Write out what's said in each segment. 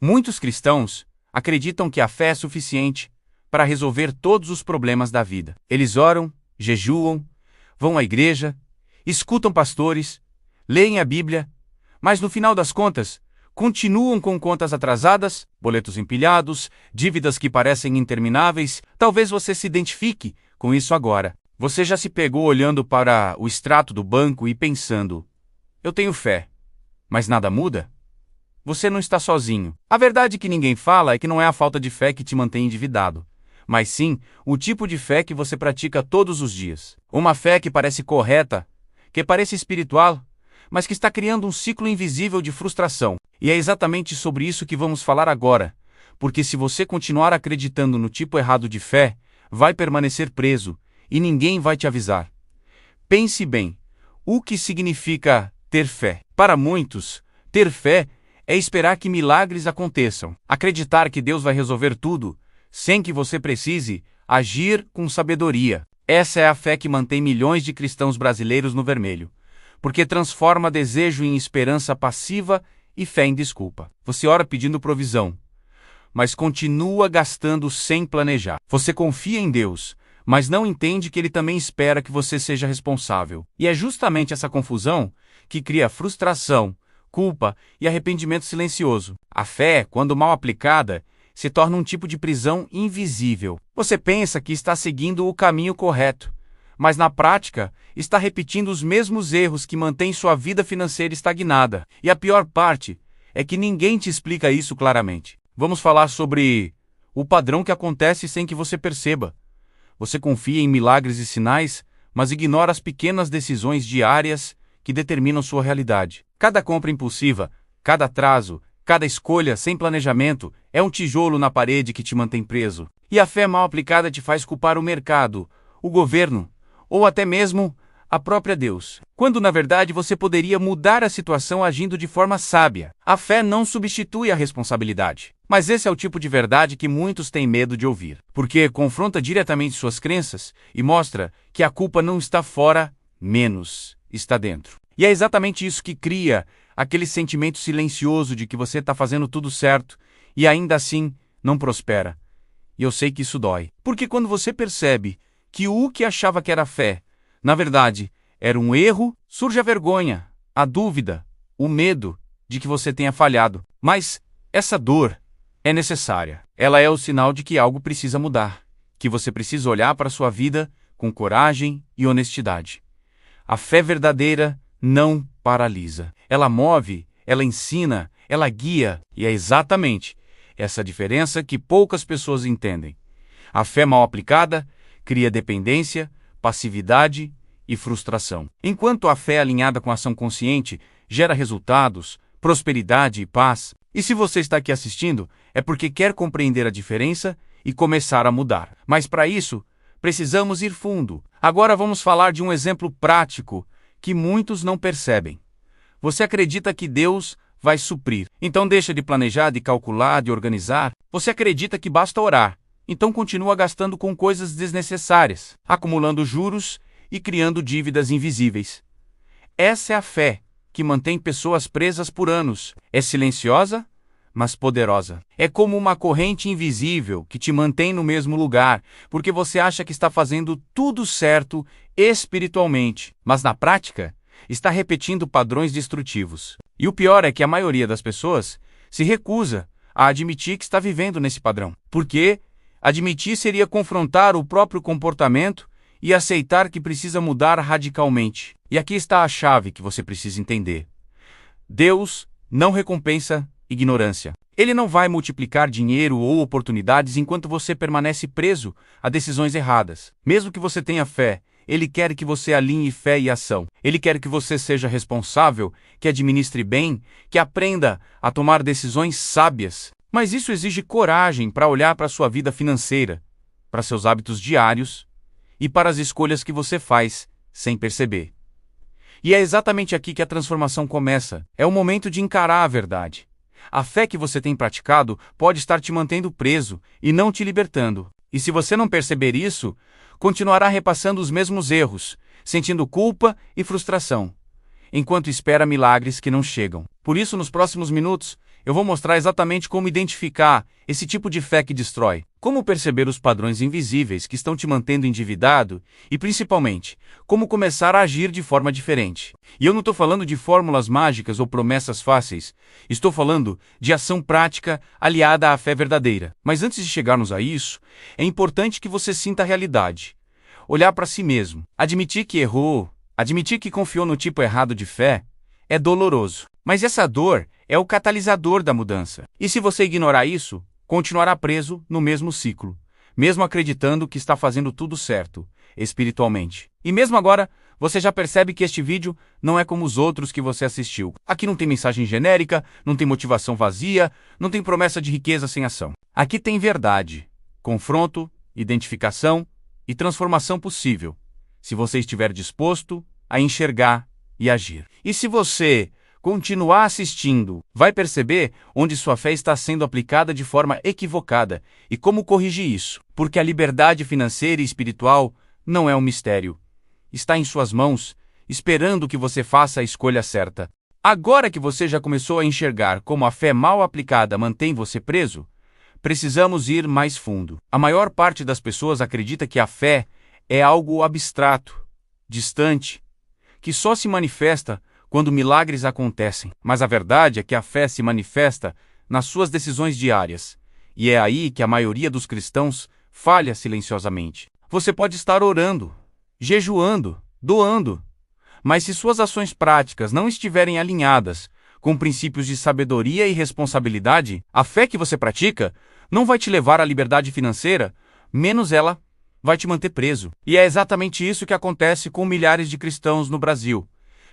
Muitos cristãos acreditam que a fé é suficiente para resolver todos os problemas da vida. Eles oram, jejuam, vão à igreja, escutam pastores, leem a Bíblia, mas no final das contas, continuam com contas atrasadas, boletos empilhados, dívidas que parecem intermináveis. Talvez você se identifique com isso agora. Você já se pegou olhando para o extrato do banco e pensando: eu tenho fé, mas nada muda? Você não está sozinho. A verdade que ninguém fala é que não é a falta de fé que te mantém endividado, mas sim o tipo de fé que você pratica todos os dias. Uma fé que parece correta, que parece espiritual, mas que está criando um ciclo invisível de frustração. E é exatamente sobre isso que vamos falar agora, porque se você continuar acreditando no tipo errado de fé, vai permanecer preso e ninguém vai te avisar. Pense bem, o que significa ter fé? Para muitos, ter fé é esperar que milagres aconteçam, acreditar que Deus vai resolver tudo, sem que você precise agir com sabedoria. Essa é a fé que mantém milhões de cristãos brasileiros no vermelho, porque transforma desejo em esperança passiva e fé em desculpa. Você ora pedindo provisão, mas continua gastando sem planejar. Você confia em Deus, mas não entende que Ele também espera que você seja responsável. E é justamente essa confusão que cria frustração, culpa e arrependimento silencioso. A fé, quando mal aplicada, se torna um tipo de prisão invisível. Você pensa que está seguindo o caminho correto, mas na prática está repetindo os mesmos erros que mantêm sua vida financeira estagnada. E a pior parte é que ninguém te explica isso claramente. Vamos falar sobre o padrão que acontece sem que você perceba. Você confia em milagres e sinais, mas ignora as pequenas decisões diárias que determinam sua realidade. Cada compra impulsiva, cada atraso, cada escolha sem planejamento é um tijolo na parede que te mantém preso. E a fé mal aplicada te faz culpar o mercado, o governo, ou até mesmo a própria Deus, quando na verdade você poderia mudar a situação agindo de forma sábia. A fé não substitui a responsabilidade. Mas esse é o tipo de verdade que muitos têm medo de ouvir, porque confronta diretamente suas crenças e mostra que a culpa não está fora, menos está dentro. E é exatamente isso que cria aquele sentimento silencioso de que você está fazendo tudo certo e ainda assim não prospera. E eu sei que isso dói, porque quando você percebe que o que achava que era fé, na verdade, era um erro, surge a vergonha, a dúvida, o medo de que você tenha falhado. Mas essa dor é necessária. Ela é o sinal de que algo precisa mudar, que você precisa olhar para a sua vida com coragem e honestidade. A fé verdadeira não paralisa. Ela move, ela ensina, ela guia, e é exatamente essa diferença que poucas pessoas entendem. A fé mal aplicada cria dependência, passividade e frustração. Enquanto a fé alinhada com a ação consciente gera resultados, prosperidade e paz. E se você está aqui assistindo, é porque quer compreender a diferença e começar a mudar. Mas para isso, precisamos ir fundo. Agora vamos falar de um exemplo prático que muitos não percebem. Você acredita que Deus vai suprir, então deixa de planejar, de calcular, de organizar. Você acredita que basta orar, então continua gastando com coisas desnecessárias, acumulando juros e criando dívidas invisíveis. Essa é a fé que mantém pessoas presas por anos. É silenciosa, mas poderosa. É como uma corrente invisível que te mantém no mesmo lugar, porque você acha que está fazendo tudo certo espiritualmente, mas na prática está repetindo padrões destrutivos. E o pior é que a maioria das pessoas se recusa a admitir que está vivendo nesse padrão, porque admitir seria confrontar o próprio comportamento e aceitar que precisa mudar radicalmente. E aqui está a chave que você precisa entender. Deus não recompensa ignorância. Ele não vai multiplicar dinheiro ou oportunidades enquanto você permanece preso a decisões erradas. Mesmo que você tenha fé, Ele quer que você alinhe fé e ação. Ele quer que você seja responsável, que administre bem, que aprenda a tomar decisões sábias. Mas isso exige coragem para olhar para a sua vida financeira, para seus hábitos diários e para as escolhas que você faz sem perceber. E é exatamente aqui que a transformação começa. É o momento de encarar a verdade. A fé que você tem praticado pode estar te mantendo preso e não te libertando. E se você não perceber isso, continuará repassando os mesmos erros, sentindo culpa e frustração, enquanto espera milagres que não chegam. Por isso, nos próximos minutos, eu vou mostrar exatamente como identificar esse tipo de fé que destrói, como perceber os padrões invisíveis que estão te mantendo endividado e, principalmente, como começar a agir de forma diferente. E eu não estou falando de fórmulas mágicas ou promessas fáceis, estou falando de ação prática aliada à fé verdadeira. Mas antes de chegarmos a isso, é importante que você sinta a realidade. Olhar para si mesmo, admitir que errou, admitir que confiou no tipo errado de fé, é doloroso. Mas essa dor é o catalisador da mudança. E se você ignorar isso, continuará preso no mesmo ciclo, mesmo acreditando que está fazendo tudo certo, espiritualmente. E mesmo agora, você já percebe que este vídeo não é como os outros que você assistiu. Aqui não tem mensagem genérica, não tem motivação vazia, não tem promessa de riqueza sem ação. Aqui tem verdade, confronto, identificação e transformação possível, se você estiver disposto a enxergar e agir. E se você continuar assistindo, vai perceber onde sua fé está sendo aplicada de forma equivocada e como corrigir isso. Porque a liberdade financeira e espiritual não é um mistério. Está em suas mãos, esperando que você faça a escolha certa. Agora que você já começou a enxergar como a fé mal aplicada mantém você preso, precisamos ir mais fundo. A maior parte das pessoas acredita que a fé é algo abstrato, distante, que só se manifesta quando milagres acontecem. Mas a verdade é que a fé se manifesta nas suas decisões diárias. E é aí que a maioria dos cristãos falha silenciosamente. Você pode estar orando, jejuando, doando, mas se suas ações práticas não estiverem alinhadas com princípios de sabedoria e responsabilidade, a fé que você pratica não vai te levar à liberdade financeira, menos ela vai te manter preso. E é exatamente isso que acontece com milhares de cristãos no Brasil.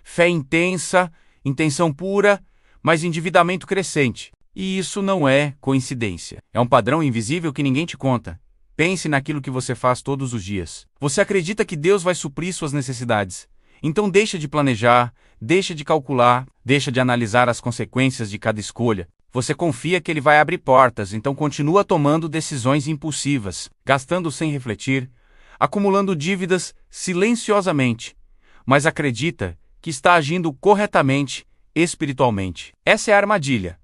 Fé intensa, intenção pura, mas endividamento crescente. E isso não é coincidência. É um padrão invisível que ninguém te conta. Pense naquilo que você faz todos os dias. Você acredita que Deus vai suprir suas necessidades. Então deixa de planejar, deixa de calcular, deixa de analisar as consequências de cada escolha. Você confia que Ele vai abrir portas, então continua tomando decisões impulsivas, gastando sem refletir, acumulando dívidas silenciosamente, mas acredita que está agindo corretamente, espiritualmente. Essa é a armadilha.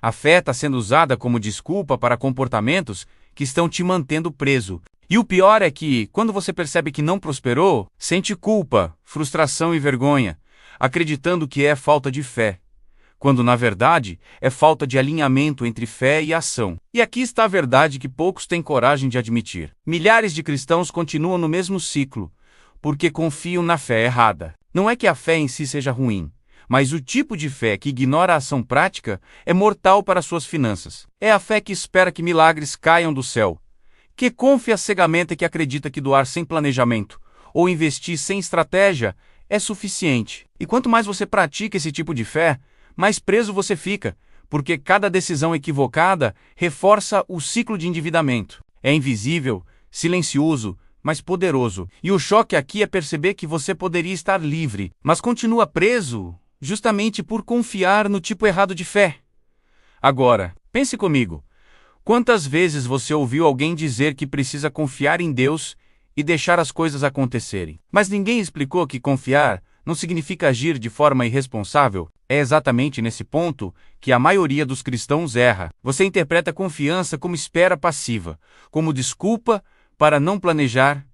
A fé está sendo usada como desculpa para comportamentos que estão te mantendo preso. E o pior é que, quando você percebe que não prosperou, sente culpa, frustração e vergonha, acreditando que é falta de fé, quando na verdade é falta de alinhamento entre fé e ação. E aqui está a verdade que poucos têm coragem de admitir. Milhares de cristãos continuam no mesmo ciclo, porque confiam na fé errada. Não é que a fé em si seja ruim, mas o tipo de fé que ignora a ação prática é mortal para suas finanças. É a fé que espera que milagres caiam do céu, que confia cegamente e que acredita que doar sem planejamento ou investir sem estratégia é suficiente. E quanto mais você pratica esse tipo de fé, mais preso você fica, porque cada decisão equivocada reforça o ciclo de endividamento. É invisível, silencioso, mas poderoso. E o choque aqui é perceber que você poderia estar livre, mas continua preso justamente por confiar no tipo errado de fé. Agora, pense comigo. Quantas vezes você ouviu alguém dizer que precisa confiar em Deus e deixar as coisas acontecerem? Mas ninguém explicou que confiar não significa agir de forma irresponsável? É exatamente nesse ponto que a maioria dos cristãos erra. Você interpreta confiança como espera passiva, como desculpa para não planejar,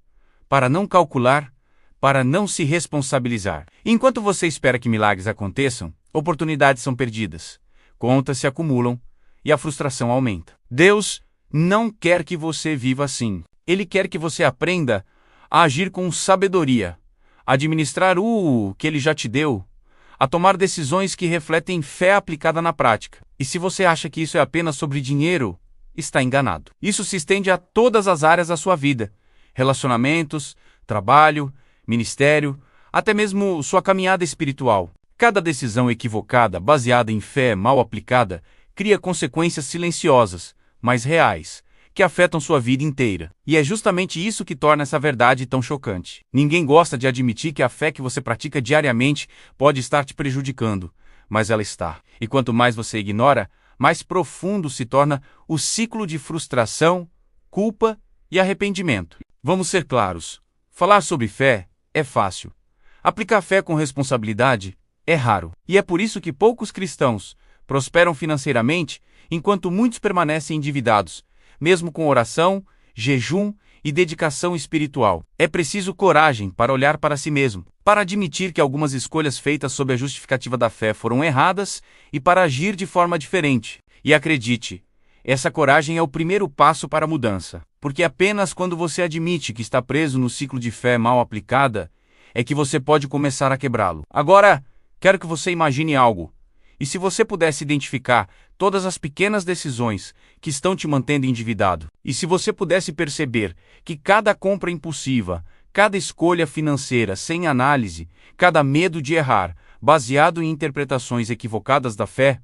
para não calcular, para não se responsabilizar. Enquanto você espera que milagres aconteçam, oportunidades são perdidas, contas se acumulam e a frustração aumenta. Deus não quer que você viva assim. Ele quer que você aprenda a agir com sabedoria, a administrar o que Ele já te deu, a tomar decisões que refletem fé aplicada na prática. E se você acha que isso é apenas sobre dinheiro, está enganado. Isso se estende a todas as áreas da sua vida: relacionamentos, trabalho, ministério, até mesmo sua caminhada espiritual. Cada decisão equivocada, baseada em fé mal aplicada, cria consequências silenciosas, mas reais, que afetam sua vida inteira. E é justamente isso que torna essa verdade tão chocante. Ninguém gosta de admitir que a fé que você pratica diariamente pode estar te prejudicando, mas ela está. E quanto mais você ignora, mais profundo se torna o ciclo de frustração, culpa e arrependimento. Vamos ser claros. Falar sobre fé é fácil. Aplicar fé com responsabilidade é raro. E é por isso que poucos cristãos prosperam financeiramente, enquanto muitos permanecem endividados, mesmo com oração, jejum e dedicação espiritual. É preciso coragem para olhar para si mesmo, para admitir que algumas escolhas feitas sob a justificativa da fé foram erradas e para agir de forma diferente. E acredite, essa coragem é o primeiro passo para a mudança, porque apenas quando você admite que está preso no ciclo de fé mal aplicada, é que você pode começar a quebrá-lo. Agora, quero que você imagine algo. E se você pudesse identificar todas as pequenas decisões que estão te mantendo endividado, e se você pudesse perceber que cada compra impulsiva, cada escolha financeira sem análise, cada medo de errar, baseado em interpretações equivocadas da fé,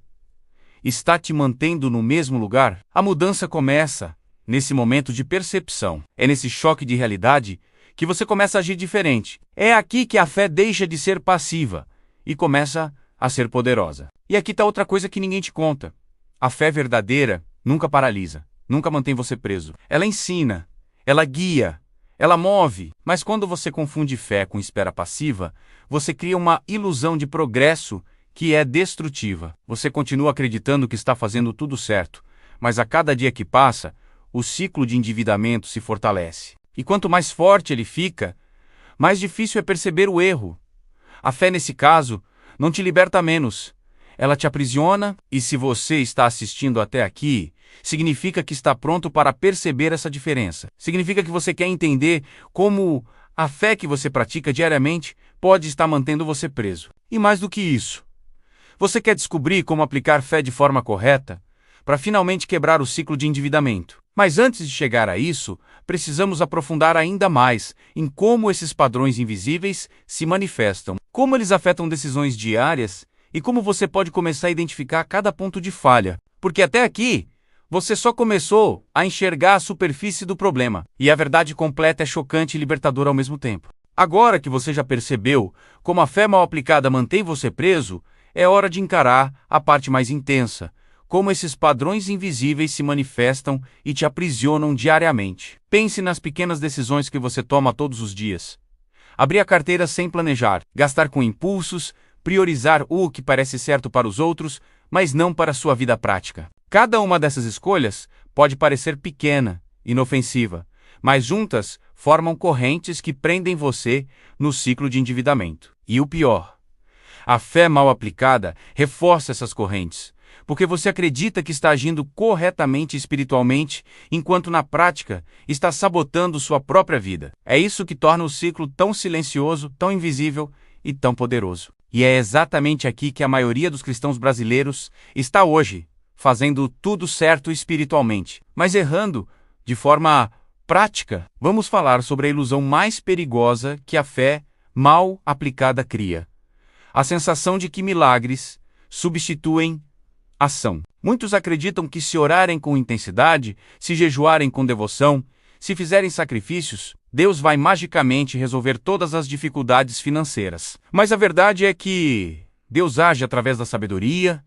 está te mantendo no mesmo lugar, a mudança começa nesse momento de percepção. É nesse choque de realidade que você começa a agir diferente. É aqui que a fé deixa de ser passiva e começa a ser poderosa. E aqui está outra coisa que ninguém te conta. A fé verdadeira nunca paralisa, nunca mantém você preso. Ela ensina, ela guia, ela move. Mas quando você confunde fé com espera passiva, você cria uma ilusão de progresso que é destrutiva. Você continua acreditando que está fazendo tudo certo, mas a cada dia que passa, o ciclo de endividamento se fortalece. E quanto mais forte ele fica, mais difícil é perceber o erro. A fé, nesse caso, não te liberta menos. Ela te aprisiona, e se você está assistindo até aqui, significa que está pronto para perceber essa diferença. Significa que você quer entender como a fé que você pratica diariamente pode estar mantendo você preso. E mais do que isso, você quer descobrir como aplicar fé de forma correta para finalmente quebrar o ciclo de endividamento. Mas antes de chegar a isso, precisamos aprofundar ainda mais em como esses padrões invisíveis se manifestam, como eles afetam decisões diárias e como você pode começar a identificar cada ponto de falha. Porque até aqui, você só começou a enxergar a superfície do problema, e a verdade completa é chocante e libertadora ao mesmo tempo. Agora que você já percebeu como a fé mal aplicada mantém você preso, é hora de encarar a parte mais intensa, como esses padrões invisíveis se manifestam e te aprisionam diariamente. Pense nas pequenas decisões que você toma todos os dias. Abrir a carteira sem planejar, gastar com impulsos, priorizar o que parece certo para os outros, mas não para a sua vida prática. Cada uma dessas escolhas pode parecer pequena, inofensiva, mas juntas formam correntes que prendem você no ciclo de endividamento. E o pior, a fé mal aplicada reforça essas correntes, porque você acredita que está agindo corretamente espiritualmente, enquanto na prática está sabotando sua própria vida. É isso que torna o ciclo tão silencioso, tão invisível e tão poderoso. E é exatamente aqui que a maioria dos cristãos brasileiros está hoje, fazendo tudo certo espiritualmente, mas errando de forma prática. Vamos falar sobre a ilusão mais perigosa que a fé mal aplicada cria: a sensação de que milagres substituem ação. Muitos acreditam que se orarem com intensidade, se jejuarem com devoção, se fizerem sacrifícios, Deus vai magicamente resolver todas as dificuldades financeiras. Mas a verdade é que Deus age através da sabedoria,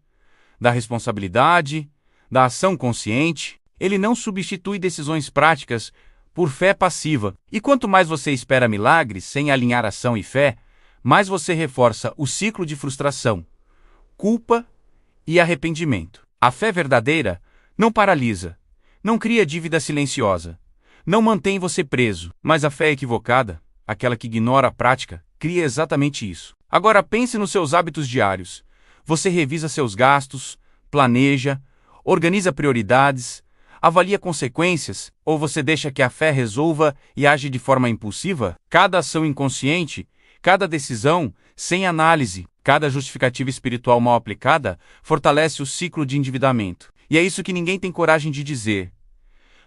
da responsabilidade, da ação consciente. Ele não substitui decisões práticas por fé passiva. E quanto mais você espera milagres sem alinhar ação e fé, mais você reforça o ciclo de frustração, culpa e arrependimento. A fé verdadeira não paralisa, não cria dívida silenciosa, não mantém você preso, mas a fé equivocada, aquela que ignora a prática, cria exatamente isso. Agora pense nos seus hábitos diários. Você revisa seus gastos, planeja, organiza prioridades, avalia consequências, ou você deixa que a fé resolva e age de forma impulsiva? Cada ação inconsciente, cada decisão sem análise, cada justificativa espiritual mal aplicada fortalece o ciclo de endividamento. E é isso que ninguém tem coragem de dizer.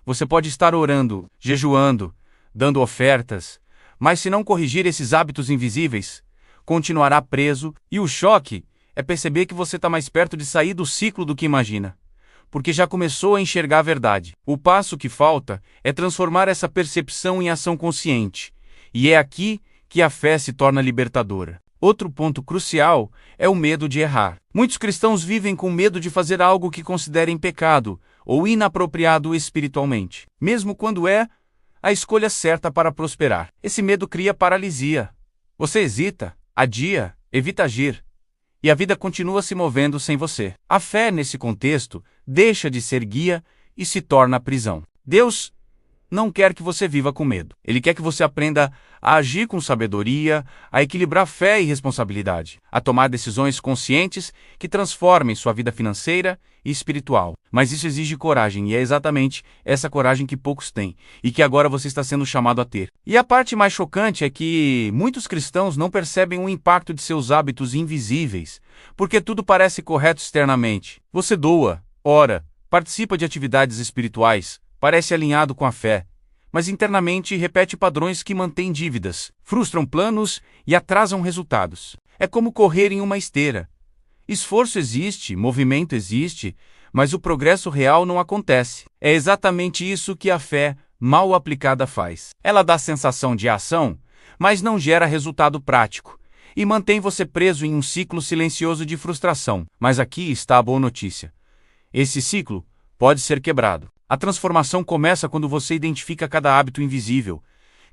Você pode estar orando, jejuando, dando ofertas, mas se não corrigir esses hábitos invisíveis, continuará preso, e o choque é perceber que você está mais perto de sair do ciclo do que imagina, porque já começou a enxergar a verdade. O passo que falta é transformar essa percepção em ação consciente, e é aqui que a fé se torna libertadora. Outro ponto crucial é o medo de errar. Muitos cristãos vivem com medo de fazer algo que considerem pecado ou inapropriado espiritualmente, mesmo quando é a escolha certa para prosperar. Esse medo cria paralisia. Você hesita, adia, evita agir. e a vida continua se movendo sem você. A fé, nesse contexto, deixa de ser guia e se torna prisão. Deus não quer que você viva com medo. Ele quer que você aprenda a agir com sabedoria, a equilibrar fé e responsabilidade, a tomar decisões conscientes que transformem sua vida financeira e espiritual. Mas isso exige coragem, e é exatamente essa coragem que poucos têm, e que agora você está sendo chamado a ter. E a parte mais chocante é que muitos cristãos não percebem o impacto de seus hábitos invisíveis, porque tudo parece correto externamente. Você doa, ora, participa de atividades espirituais, parece alinhado com a fé, mas internamente repete padrões que mantêm dívidas, frustram planos e atrasam resultados. É como correr em uma esteira. Esforço existe, movimento existe, mas o progresso real não acontece. É exatamente isso que a fé, mal aplicada, faz. Ela dá sensação de ação, mas não gera resultado prático, e mantém você preso em um ciclo silencioso de frustração. Mas aqui está a boa notícia. Esse ciclo pode ser quebrado. A transformação começa quando você identifica cada hábito invisível,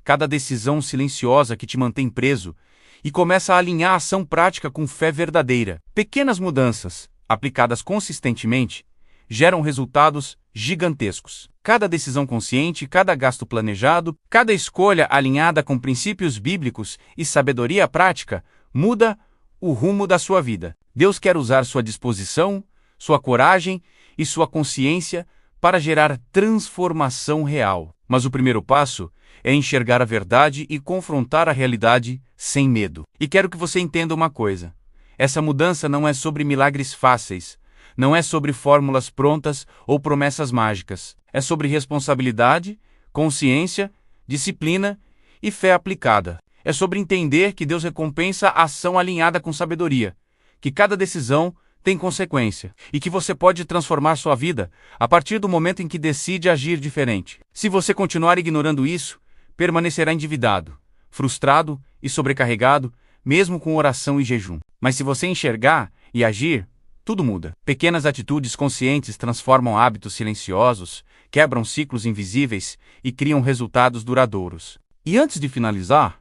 cada decisão silenciosa que te mantém preso, e começa a alinhar a ação prática com fé verdadeira. Pequenas mudanças, aplicadas consistentemente, geram resultados gigantescos. Cada decisão consciente, cada gasto planejado, cada escolha alinhada com princípios bíblicos e sabedoria prática muda o rumo da sua vida. Deus quer usar sua disposição, sua coragem e sua consciência para gerar transformação real. Mas o primeiro passo é enxergar a verdade e confrontar a realidade sem medo. E quero que você entenda uma coisa. Essa mudança não é sobre milagres fáceis, não é sobre fórmulas prontas ou promessas mágicas. É sobre responsabilidade, consciência, disciplina e fé aplicada. É sobre entender que Deus recompensa a ação alinhada com sabedoria, que cada decisão tem consequência, e que você pode transformar sua vida a partir do momento em que decide agir diferente. Se você continuar ignorando isso, permanecerá endividado, frustrado e sobrecarregado, mesmo com oração e jejum. Mas se você enxergar e agir, tudo muda. Pequenas atitudes conscientes transformam hábitos silenciosos, quebram ciclos invisíveis e criam resultados duradouros. E antes de finalizar,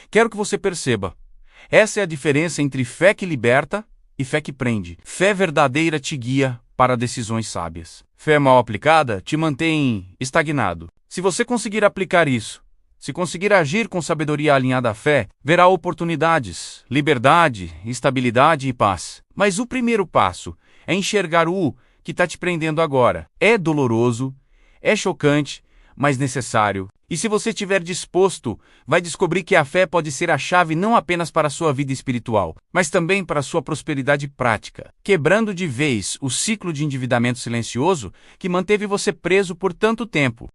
quero que você perceba: essa é a diferença entre fé que liberta e fé que prende. Fé verdadeira te guia para decisões sábias. Fé mal aplicada te mantém estagnado. Se você conseguir aplicar isso, se conseguir agir com sabedoria alinhada à fé, verá oportunidades, liberdade, estabilidade e paz. Mas o primeiro passo é enxergar o que está te prendendo agora. É doloroso, é chocante, mas necessário. E se você estiver disposto, vai descobrir que a fé pode ser a chave não apenas para a sua vida espiritual, mas também para a sua prosperidade prática, quebrando de vez o ciclo de endividamento silencioso que manteve você preso por tanto tempo.